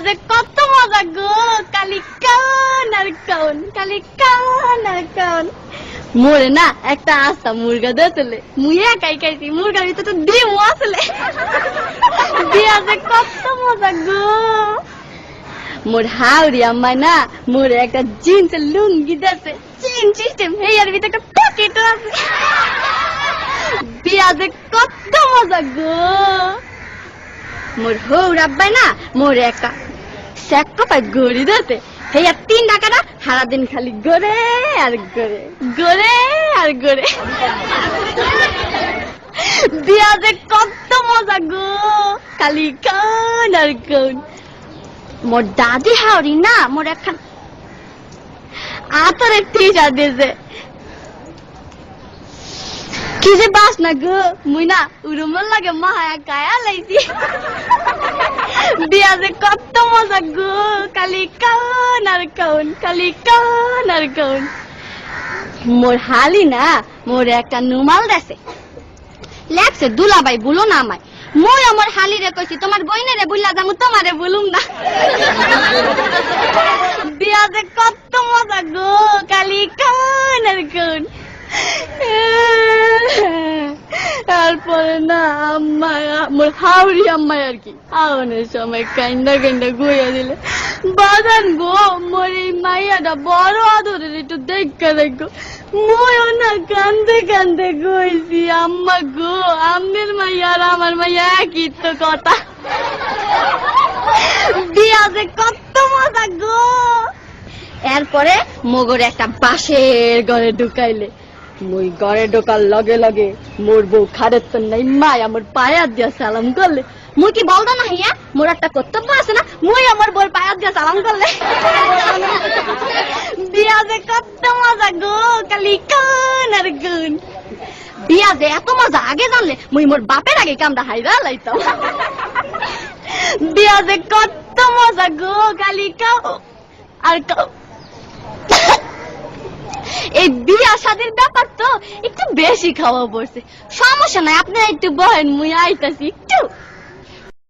যে কত মজা গো, কালি কান আর কান, কালি কান আর কান। মোরে না একটা আস্তা মুরগা দিয়েছিলে, মুই একাই খাইছি, মুরগার ভিতরে তো ডিমও আসলে। দিয়া যে কত মজা গো। মোর হাওড়ি আম্মা না মোরে একটা জিন্সের লুঙ্গি দিয়েছে, চেইন সিস্টেম, এর ভিতরে একটা পকেটও আছে। দিয়া যে কত মজা গো। মোর হৌর আব্বাই না মোরে একটা স্যাক্রোফাইস ঘড়ি দিয়েছে, হেয়া 3 টাকাটা সারাদিন খালি গড়ে আর গড়ে, গড়ে আর গড়ে। দিয়া যে কত মজা গো, খালি কান আর কান। মোর দাদি হাওড়ি না মোর একখান আতরের টিসা দিয়েছে, কি যে বাস না গো, মুই না উরুমল লাগে মায়া গায়া লাইছি। দিয়া যে কত মজা গো, খালি কান আর কান, খালি কান আর কান। মোর হালি না মোর একটা নুমাল দেছে, লেখছে দুলাভাই বলো না আমায়। মই আমার হালি রে কইছি তোমার বইনে রে বুঝলা যাবো, তোমারে বলুম না। দিয়া যে কত মজা গো, খালি কান আর কান। তারপরে না আম্মা মোর হাওড়ি আম্মাই আর কি আওনের সময় কান্দা কান্দা গুইয়া দিলে, বাজান গো মোর এই মাইয়াটা বড় আদরের, একটু দেখা দেখো। ময়ও না কান্দে কান্দে গইছি, আম্মা গো আমনের মাইয়া আর আমার মাইয়া একই তো কথা। দিয়া যে কত মজা গো। এরপরে মগর একটা বাঁশের ঘরে ঢুকাইলে, মুই ঘরে ঢোকার লগে লগে মোর বউ খারের তো নাই মাই আমার পায়া দিয়া সালাম করলে। মুই কি বলতো না হিয়া মোর একটা কর্তব্য আছে না, মুই আমার বউর পায়া দিয়া সালাম করলে। বিয়া যে কত মজা গো, খালি কান আর কান। বিয়া যে এত মজা আগে জানলে মুই মোর বাপের আগে কামটা হাইরা লাইতাম। বিয়া যে কত মজা গো, খালি কাও আর কাও। এই বিয়া শাদীর ব্যাপার তো একটু বেশি খাওয়া পড়ছে, সমস্যা নাই, আপনারা একটু বহেন, মুই আইতাছি একটু।